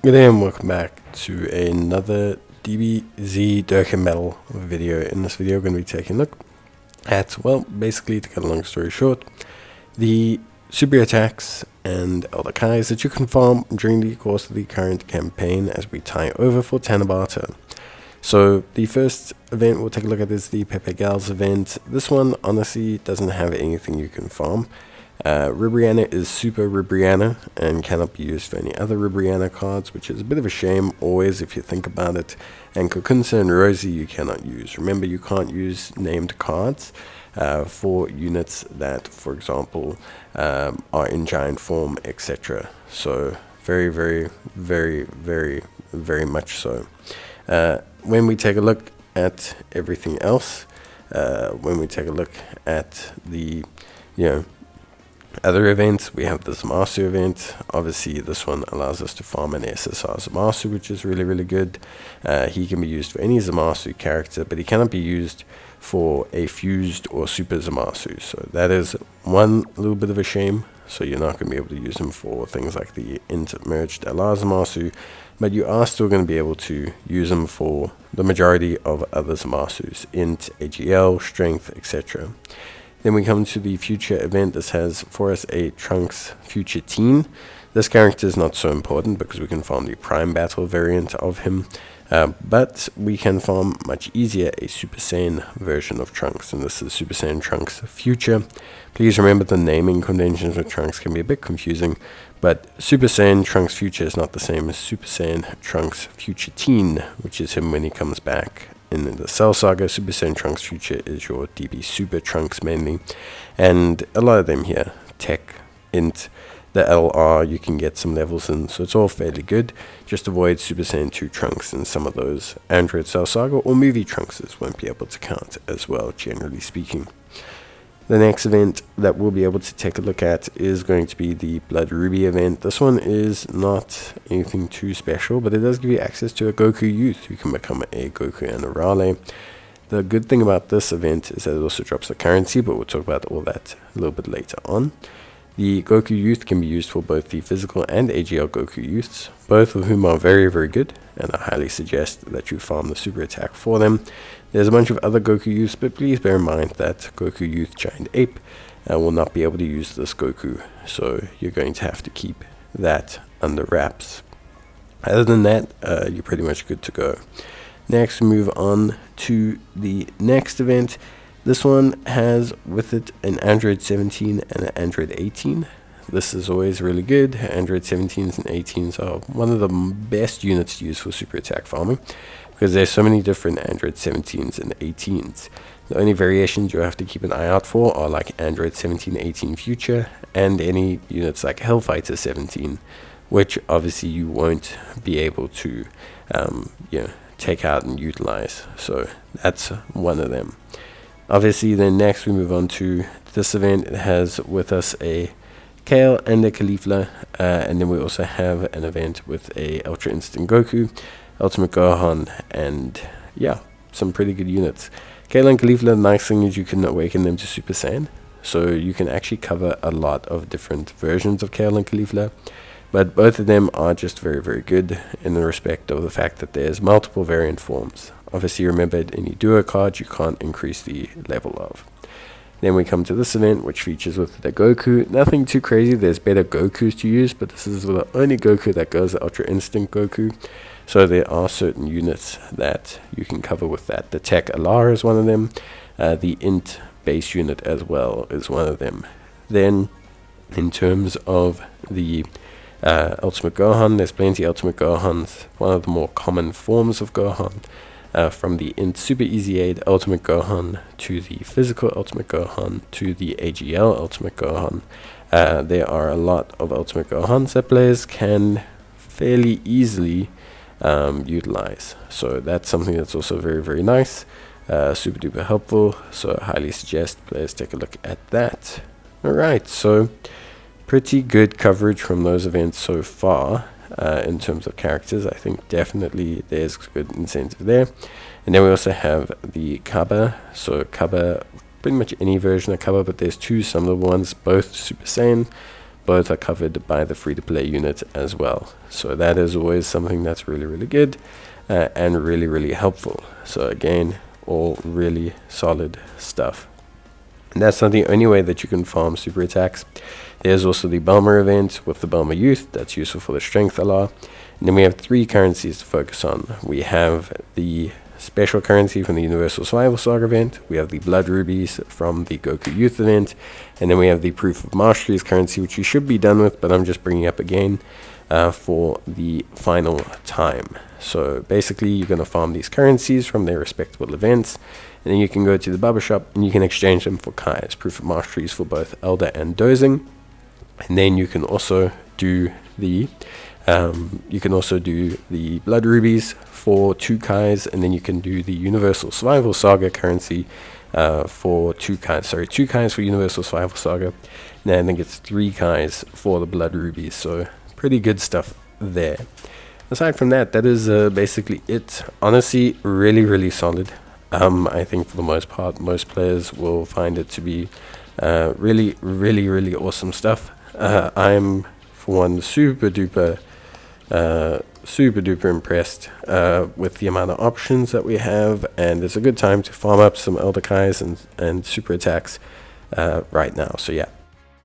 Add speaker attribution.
Speaker 1: Good day and welcome back to another DBZ Dokkan Metal video. In this video, we're going to be taking a look at, well, basically, to cut a long story short, the super attacks and Elder Kais that you can farm during the course of the current campaign as we tie over for Tanabata. So the first event we'll take a look at is the Pepe Gals event. This one honestly doesn't have anything you can farm. Ribrianna is Super Ribrianna and cannot be used for any other Ribrianna cards, which is a bit of a shame always if you think about it. And Kokunsa and Rosie you cannot use. Remember, you can't use named cards for units that, for example, are in giant form, etc. So very much so. When we take a look at everything else, when we take a look at the, other events, we have the Zamasu event. Obviously, this one allows us to farm an SSR Zamasu, which is really good. He can be used for any Zamasu character, but he cannot be used for a fused or super Zamasu. So that is one little bit of a shame. So you're not going to be able to use him for things like the merged LR Zamasu, but you are still going to be able to use him for the majority of other Zamasus, int, AGL, strength, etc. Then we come to the future event. This has for us a Trunks Future Teen. This character is not so important because we can farm the Prime Battle variant of him, but we can farm much easier a Super Saiyan version of Trunks, and this is Super Saiyan Trunks Future. Please remember the naming conventions with Trunks can be a bit confusing, but Super Saiyan Trunks Future is not the same as Super Saiyan Trunks Future Teen, which is him when he comes back. In the Cell Saga, Super Saiyan Trunks Future is your DB Super Trunks mainly, and a lot of them here, Tech, Int, the LR, you can get some levels in, so it's all fairly good. Just avoid Super Saiyan 2 Trunks, and some of those Android Cell Saga or movie Trunkses won't be able to count as well, generally speaking. The next event that we'll be able to take a look at is going to be the Blood Ruby event. This one is not anything too special, but it does give you access to a Goku Youth who can become a Goku and a Raleigh. The good thing about this event is that it also drops the currency, but we'll talk about all that a little bit later on. The Goku Youth can be used for both the physical and AGL Goku Youths, both of whom are very good, and I highly suggest that you farm the super attack for them. There's a bunch of other Goku Youths, but please bear in mind that Goku Youth Giant Ape will not be able to use this Goku, so you're going to have to keep that under wraps. Other than that, you're pretty much good to go. Next, we move on to the next event. This one has with it an Android 17 and an Android 18. This is always really good. Android 17s and 18s are one of the best units to use for super attack farming because there's so many different Android 17s and 18s. The only variations you have to keep an eye out for are like Android 17, 18 Future and any units like Hellfighter 17, which obviously you won't be able to take out and utilize. So that's one of them. Obviously, then next we move on to this event. It has with us a Kale and a Caulifla, and then we also have an event with a Ultra Instinct Goku, Ultimate Gohan, and some pretty good units. Kale and Caulifla, the nice thing is you can awaken them to Super Saiyan, so you can actually cover a lot of different versions of Kale and Caulifla, but both of them are just very good in the respect of the fact that there's multiple variant forms. Obviously, remember, any duo card you can't increase the level of. Then we come to this event, which features with the Goku. Nothing too crazy, there's better Gokus to use, but this is the only Goku that goes the Ultra Instinct Goku. So there are certain units that you can cover with that. The Tech Alar is one of them. The Int base unit as well is one of them. Then, in terms of the Ultimate Gohan, there's plenty Ultimate Gohans. One of the more common forms of Gohan. From the Int Super Easy Aid Ultimate Gohan to the Physical Ultimate Gohan to the AGL Ultimate Gohan. There are a lot of Ultimate Gohans that players can fairly easily utilize. So that's something that's also very nice. Super duper helpful. So I highly suggest players take a look at that. Alright, so pretty good coverage from those events so far. In terms of characters, I think definitely there's good incentive there. And then we also have the Kaba. So Kaba, pretty much any version of Kaba, but there's two summonable ones, both Super Saiyan, both are covered by the free-to-play unit as well. So that is always something that's really, really good and really, really helpful. So again, all really solid stuff. And that's not the only way that you can farm super attacks. There's also the Bomber event with the Bomber Youth. That's useful for the Strength LR. And then we have 3 currencies to focus on. We have the special currency from the Universal Survival Saga event. We have the Blood Rubies from the Goku Youth event. And then we have the Proof of Masteries currency, which you should be done with, but I'm just bringing up again for the final time. So basically, you're going to farm these currencies from their respectable events. And then you can go to the barber shop and you can exchange them for Kai's Proof of Masteries for both Elder and Dozing. And then you can also do the Blood Rubies for 2 Kais, and then you can do the Universal Survival Saga currency for 2 Kais. Sorry, 2 Kais for Universal Survival Saga, and then gets 3 Kais for the Blood Rubies. So pretty good stuff there. Aside from that, that is basically it. Honestly, really, really solid. I think for the most part, most players will find it to be really, really, really awesome stuff. I'm, for one, super duper impressed with the amount of options that we have, and it's a good time to farm up some Elder Kais and super attacks right now. So yeah,